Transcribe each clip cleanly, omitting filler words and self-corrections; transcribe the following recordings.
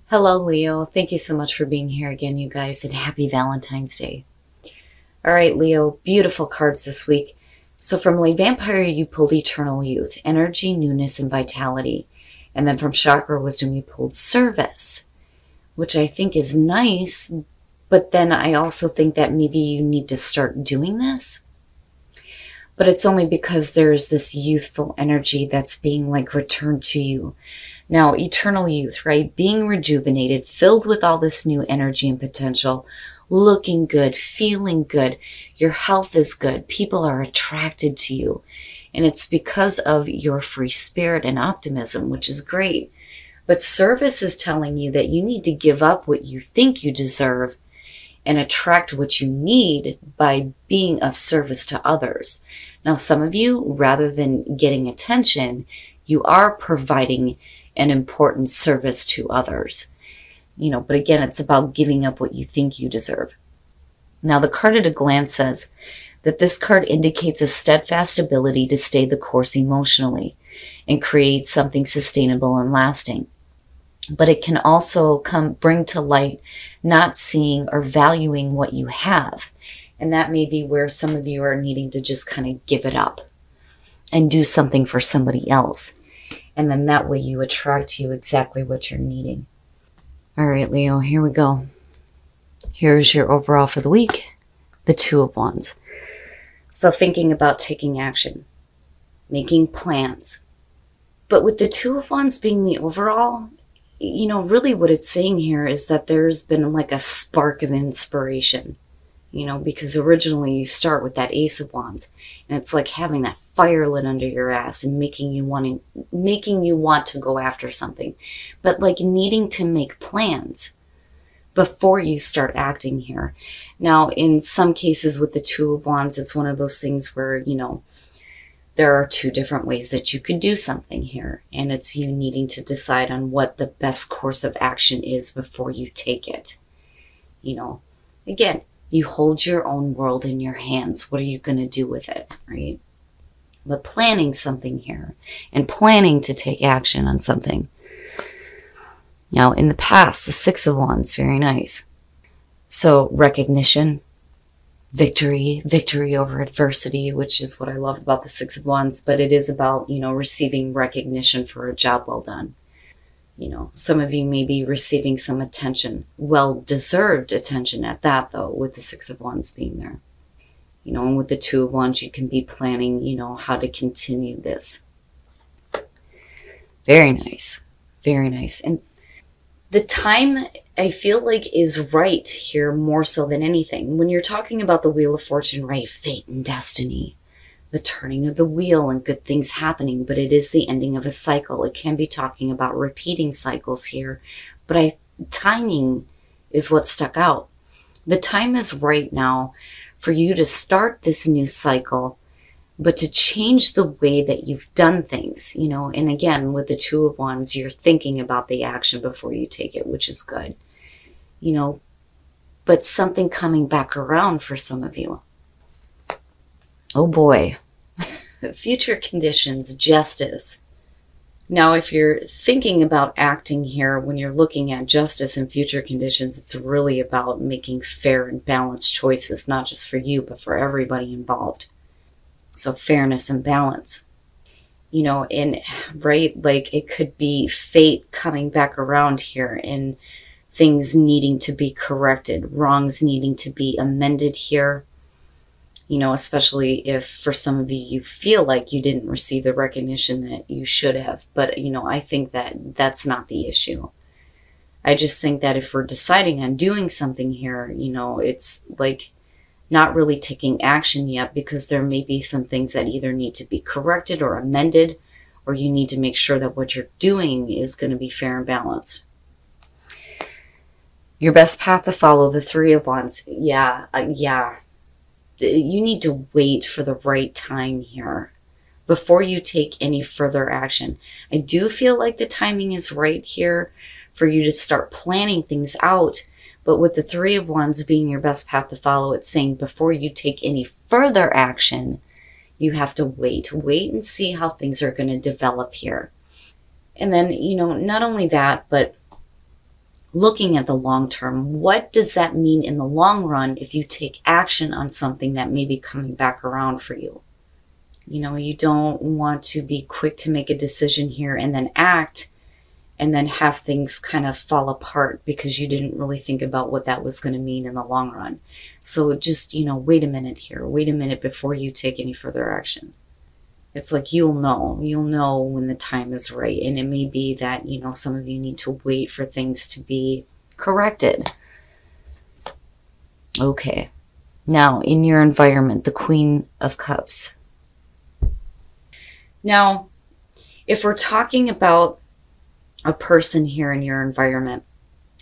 Hello, Leo. Thank you so much for being here again, you guys, and happy Valentine's Day. All right, Leo, beautiful cards this week. So from Lay Vampire, you pulled Eternal Youth, Energy, Newness, and Vitality. And then from Chakra Wisdom, you pulled Service, which I think is nice, but then I also think that maybe you need to start doing this. But it's only because there's this youthful energy that's being like returned to you. Now, eternal youth, right? Being rejuvenated, filled with all this new energy and potential, looking good, feeling good. Your health is good. People are attracted to you. And it's because of your free spirit and optimism, which is great. But service is telling you that you need to give up what you think you deserve and attract what you need by being of service to others. Now, some of you, rather than getting attention, you are providing an important service to others. But again, it's about giving up what you think you deserve. Now, the card at a glance says that this card indicates a steadfast ability to stay the course emotionally and create something sustainable and lasting. But it can also bring to light not seeing or valuing what you have. And that may be where some of you are needing to just kind of give it up and do something for somebody else. And then that way you attract to you exactly what you're needing. All right, Leo, here we go. Here's your overall for the week, the Two of Wands. So thinking about taking action, making plans. But with the Two of Wands being the overall, really what it's saying here is that there's been like a spark of inspiration. Because originally you start with that Ace of Wands, and it's like having that fire lit under your ass and making you want to go after something, but like needing to make plans before you start acting here. Now, in some cases with the Two of Wands, it's one of those things where, there are two different ways that you could do something here, and it's you needing to decide on what the best course of action is before you take it. Again, you hold your own world in your hands. What are you going to do with it, right? But planning something here and planning to take action on something. Now, in the past, the Six of Wands, very nice. So recognition, victory over adversity, which is what I love about the Six of Wands. But it is about, receiving recognition for a job well done. Some of you may be receiving some attention, well-deserved attention at that, though, with the Six of Wands being there. And with the Two of Wands, you can be planning, how to continue this. Very nice. Very nice. And the time, I feel like, is right here more so than anything. When you're talking about the Wheel of Fortune, right? Fate and destiny. The turning of the wheel and good things happening, but it is the ending of a cycle. It can be talking about repeating cycles here, but timing is what stuck out. The time is right now for you to start this new cycle, but to change the way that you've done things, and again, with the Two of Wands, you're thinking about the action before you take it, which is good, but something coming back around for some of you. Oh boy. Future conditions, justice. Now, if you're thinking about acting here, when you're looking at justice and future conditions, it's really about making fair and balanced choices, not just for you, but for everybody involved. So fairness and balance. And right, like it could be fate coming back around here and things needing to be corrected, wrongs needing to be amended here. Especially if for some of you, you feel like you didn't receive the recognition that you should have. But, I think that that's not the issue. I just think that if we're deciding on doing something here, it's like not really taking action yet, because there may be some things that either need to be corrected or amended, or you need to make sure that what you're doing is going to be fair and balanced. Your best path to follow, the Three of Wands. Yeah. You need to wait for the right time here before you take any further action. I do feel like the timing is right here for you to start planning things out. But with the Three of Wands being your best path to follow, it's saying before you take any further action, you have to wait and see how things are going to develop here. And then, not only that, but looking at the long term. What does that mean in the long run if you take action on something that may be coming back around for you? You know, you don't want to be quick to make a decision here and then act and then have things kind of fall apart because you didn't really think about what that was going to mean in the long run. So just, you know, wait a minute here. Wait a minute before you take any further action. It's like you'll know when the time is right. And it may be that, you know, some of you need to wait for things to be corrected. Okay. Now, in your environment, the Queen of Cups. Now, if we're talking about a person here in your environment,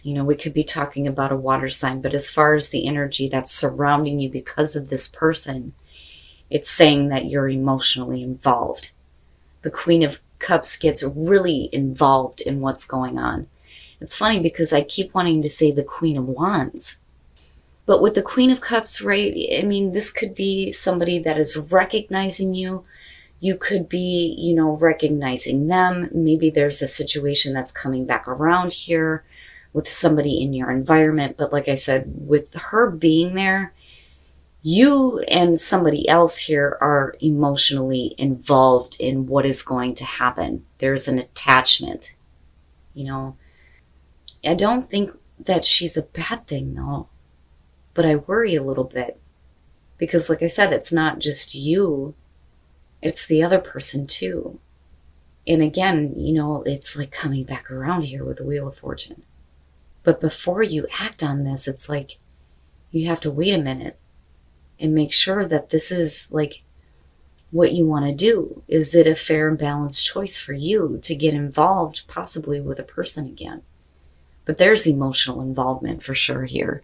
you know, we could be talking about a water sign, but as far as the energy that's surrounding you because of this person, it's saying that you're emotionally involved. The Queen of Cups gets really involved in what's going on. It's funny because I keep wanting to say the Queen of Wands. But with the Queen of Cups, right, I mean, this could be somebody that is recognizing you. You could be, you know, recognizing them. Maybe there's a situation that's coming back around here with somebody in your environment. But like I said, with her being there, you and somebody else here are emotionally involved in what is going to happen. There's an attachment, you know. I don't think that she's a bad thing, though. But I worry a little bit. Because like I said, it's not just you. It's the other person, too. And again, you know, it's like coming back around here with the Wheel of Fortune. But before you act on this, it's like you have to wait a minute and make sure that this is like what you want to do. Is it a fair and balanced choice for you to get involved possibly with a person again? But there's emotional involvement for sure here.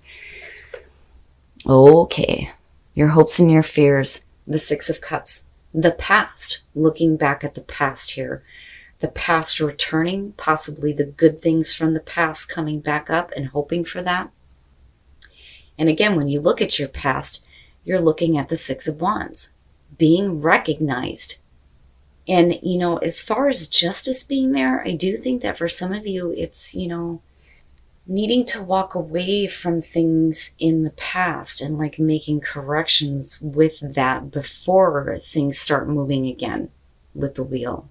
Okay. Your hopes and your fears. The Six of Cups. The past. Looking back at the past here. The past returning. Possibly the good things from the past coming back up and hoping for that. And again, when you look at your past, you're looking at the Six of Wands, being recognized. And, you know, as far as justice being there, I do think that for some of you, it's, you know, needing to walk away from things in the past and like making corrections with that before things start moving again with the wheel.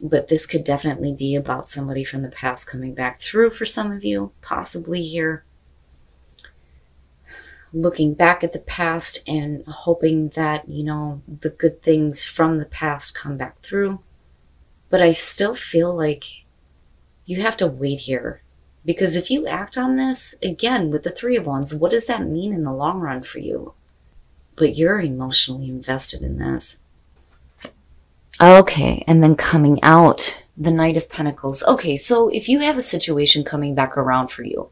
But this could definitely be about somebody from the past coming back through for some of you, possibly here. Looking back at the past and hoping that, you know, the good things from the past come back through. But I still feel like you have to wait here. Because if you act on this, again, with the Three of Wands, what does that mean in the long run for you? But you're emotionally invested in this. Okay, and then coming out, the Knight of Pentacles. Okay, so if you have a situation coming back around for you,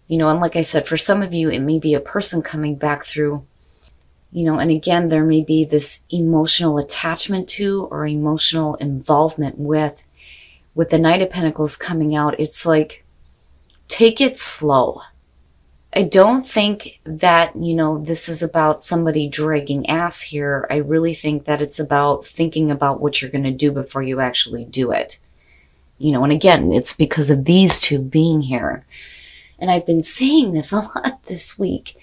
you know, and like I said, for some of you, it may be a person coming back through, you know, and again, there may be this emotional attachment to or emotional involvement with the Knight of Pentacles coming out. It's like, take it slow. I don't think that, you know, this is about somebody dragging ass here. I really think that it's about thinking about what you're going to do before you actually do it. You know, and again, it's because of these two being here. And I've been seeing this a lot this week.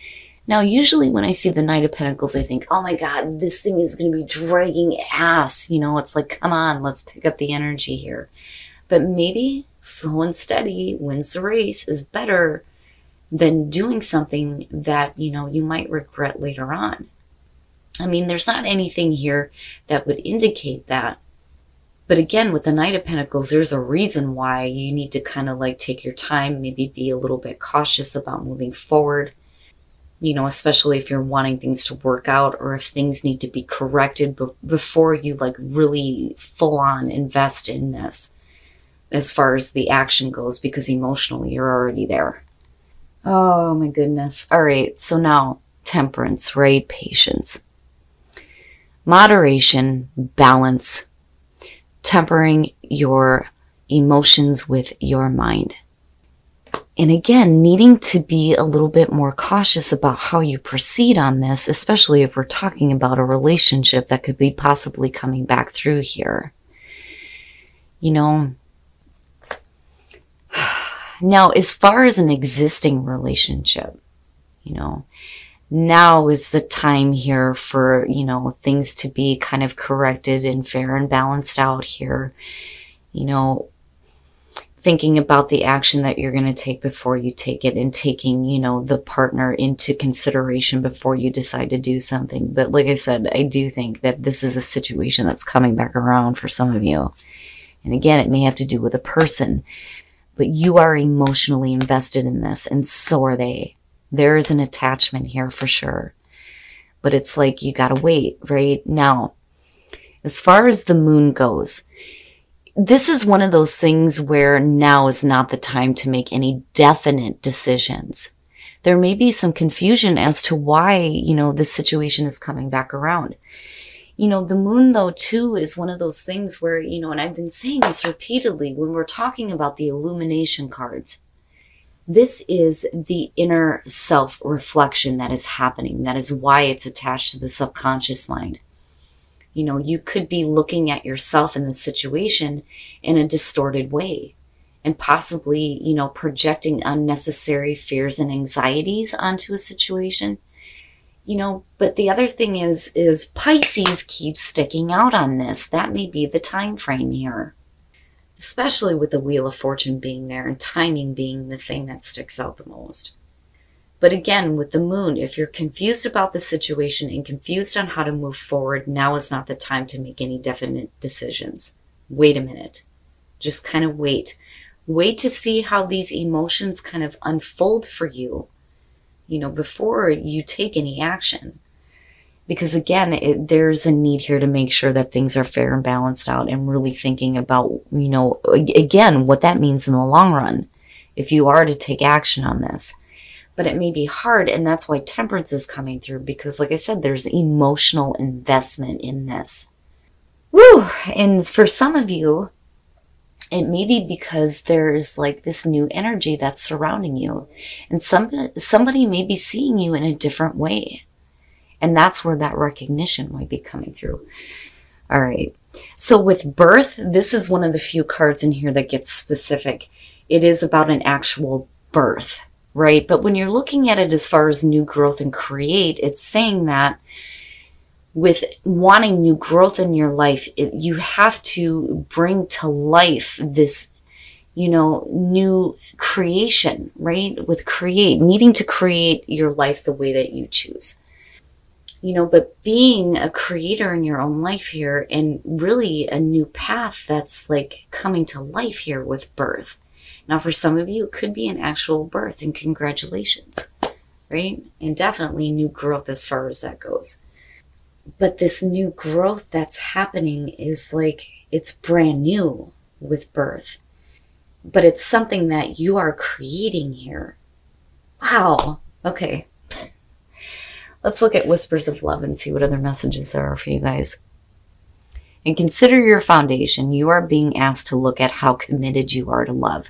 Now, usually when I see the Knight of Pentacles, I think, oh my God, this thing is going to be dragging ass. You know, it's like, come on, let's pick up the energy here. But maybe slow and steady wins the race is better than doing something that, you know, you might regret later on. I mean, there's not anything here that would indicate that. But again, with the Knight of Pentacles, there's a reason why you need to kind of like take your time, maybe be a little bit cautious about moving forward, you know, especially if you're wanting things to work out or if things need to be corrected before you like really full on invest in this as far as the action goes, because emotionally you're already there. Oh my goodness. All right. So now temperance, right? Patience, moderation, balance, tempering your emotions with your mind. And again, needing to be a little bit more cautious about how you proceed on this, especially if we're talking about a relationship that could be possibly coming back through here. You know, Now, as far as an existing relationship, now is the time here for, things to be kind of corrected and fair and balanced out here. Thinking about the action that you're going to take before you take it, and taking, the partner into consideration before you decide to do something. But like I said, I do think that this is a situation that's coming back around for some of you. And again, it may have to do with a person, but you are emotionally invested in this, and so are they. There is an attachment here for sure. But it's like you got to wait, right? Now, as far as the moon goes, this is one of those things where now is not the time to make any definite decisions. There may be some confusion as to why, this situation is coming back around. The moon, though, too, is one of those things where, and I've been saying this repeatedly when we're talking about the illumination cards. This is the inner self-reflection that is happening. That is why it's attached to the subconscious mind. You could be looking at yourself in the situation in a distorted way, and possibly, projecting unnecessary fears and anxieties onto a situation. But the other thing is Pisces keeps sticking out on this. That may be the time frame here, especially with the Wheel of Fortune being there and timing being the thing that sticks out the most. But again, with the moon, if you're confused about the situation and confused on how to move forward, now is not the time to make any definite decisions. Wait a minute. Just kind of wait. Wait to see how these emotions kind of unfold for you, before you take any action. Because again, there's a need here to make sure that things are fair and balanced out, and really thinking about, again, what that means in the long run, if you are to take action on this. But it may be hard, and that's why Temperance is coming through, because like I said, there's emotional investment in this. Woo! And for some of you, it may be because there's like this new energy that's surrounding you, and somebody may be seeing you in a different way. And that's where that recognition might be coming through. All right. So with birth, this is one of the few cards in here that gets specific. It is about an actual birth. Right? But when you're looking at it as far as new growth and create, it's saying that with wanting new growth in your life, you have to bring to life this, new creation, right? With needing to create your life the way that you choose. But being a creator in your own life here, and really a new path that's like coming to life here with birth. Now, for some of you, it could be an actual birth, and congratulations, right? And definitely new growth as far as that goes. But this new growth that's happening is like, it's brand new with birth. But it's something that you are creating here. Wow. Okay. Let's look at Whispers of Love and see what other messages there are for you guys. And consider your foundation. You are being asked to look at how committed you are to love.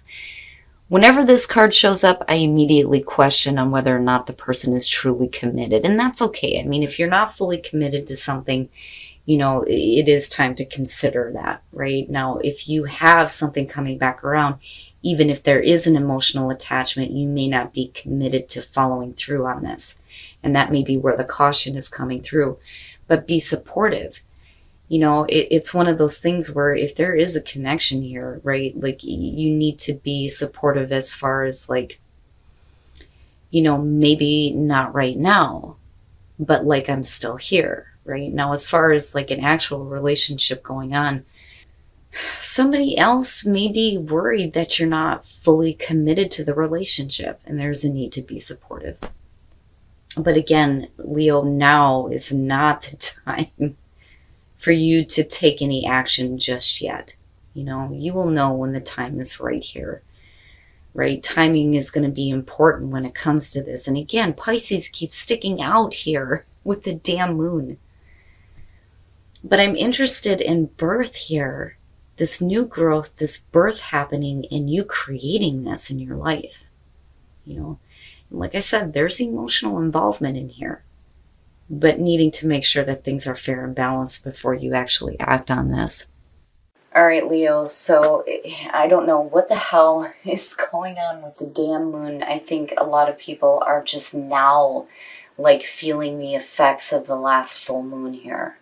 Whenever this card shows up, I immediately question on whether or not the person is truly committed. And that's okay. I mean, if you're not fully committed to something, it is time to consider that, right? Now, if you have something coming back around, even if there is an emotional attachment, you may not be committed to following through on this. And that may be where the caution is coming through. But be supportive. It's one of those things where if there is a connection here, right, like you need to be supportive as far as like, maybe not right now, but like I'm still here, right? Now, as far as like an actual relationship going on, somebody else may be worried that you're not fully committed to the relationship, and there's a need to be supportive. But again, Leo, now is not the time for you to take any action just yet. You will know when the time is right here, right? Timing is going to be important when it comes to this. And again, Pisces keeps sticking out here with the damn moon. But I'm interested in birth here, this new growth, this birth happening, and you creating this in your life. Like I said, there's emotional involvement in here, but needing to make sure that things are fair and balanced before you actually act on this. All right, Leo, so I don't know what the hell is going on with the damn moon. I think a lot of people are just now like feeling the effects of the last full moon here.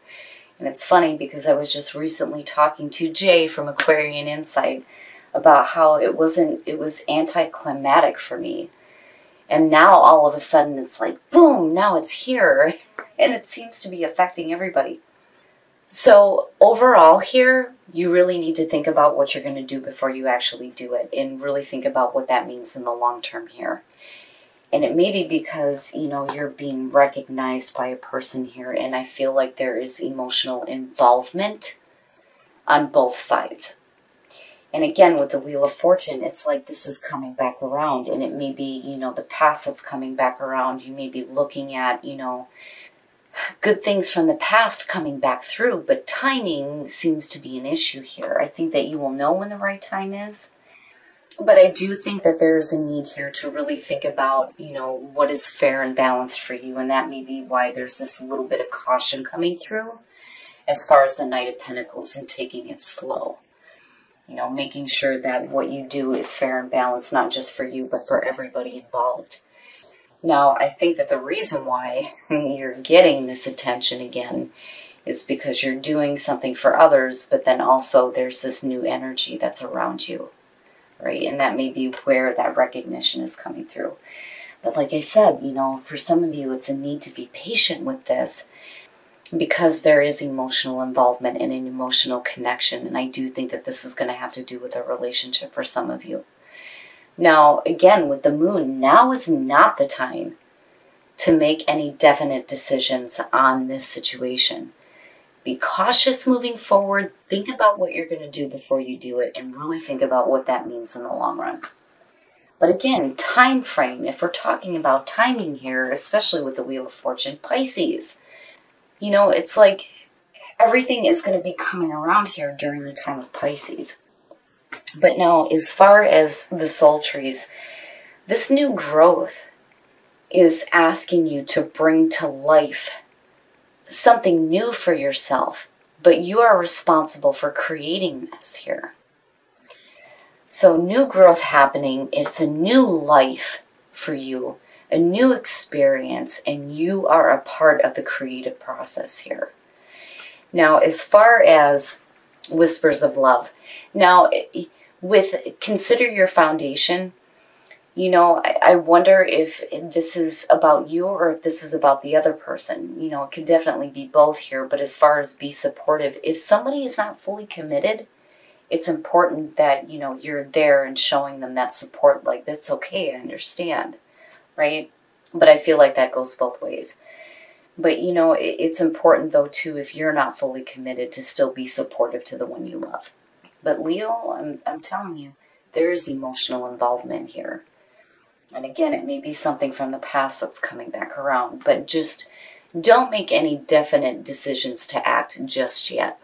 And it's funny because I was just recently talking to Jay from Aquarian Insight about how it was anticlimactic for me. And now all of a sudden it's like, boom, now it's here. And it seems to be affecting everybody. So overall here, you really need to think about what you're going to do before you actually do it, and really think about what that means in the long term here. And it may be because, you know, you're being recognized by a person here, and I feel like there is emotional involvement on both sides. And again, with the Wheel of Fortune, it's like this is coming back around, and it may be, you know, the past that's coming back around. You may be looking at, you know, good things from the past coming back through, but timing seems to be an issue here. I think that you will know when the right time is, but I do think that there's a need here to really think about, you know, what is fair and balanced for you, and that may be why there's this little bit of caution coming through as far as the Knight of Pentacles and taking it slow. You know, making sure that what you do is fair and balanced, not just for you, but for everybody involved. Now, I think that the reason why you're getting this attention again is because you're doing something for others, but then also there's this new energy that's around you, right? And that may be where that recognition is coming through. But like I said, you know, for some of you, it's a need to be patient with this because there is emotional involvement and an emotional connection. And I do think that this is going to have to do with a relationship for some of you. Now, again, with the moon, now is not the time to make any definite decisions on this situation. Be cautious moving forward. Think about what you're going to do before you do it, and really think about what that means in the long run. But again, time frame, if we're talking about timing here, especially with the Wheel of Fortune, Pisces, you know, it's like everything is going to be coming around here during the time of Pisces. But now, as far as the soul trees, this new growth is asking you to bring to life something new for yourself, but you are responsible for creating this here. So new growth happening, it's a new life for you, a new experience, and you are a part of the creative process here. Now, as far as Whispers of Love, now with Consider Your Foundation, you know, I wonder if this is about you or if this is about the other person. You know, it could definitely be both here, but as far as be supportive, if somebody is not fully committed, it's important that, you know, you're there and showing them that support, like, that's okay, I understand, right? But I feel like that goes both ways. But, you know, it's important, though, too, if you're not fully committed, to still be supportive to the one you love. But Leo, I'm telling you, there is emotional involvement here. And again, it may be something from the past that's coming back around, but just don't make any definite decisions to act just yet.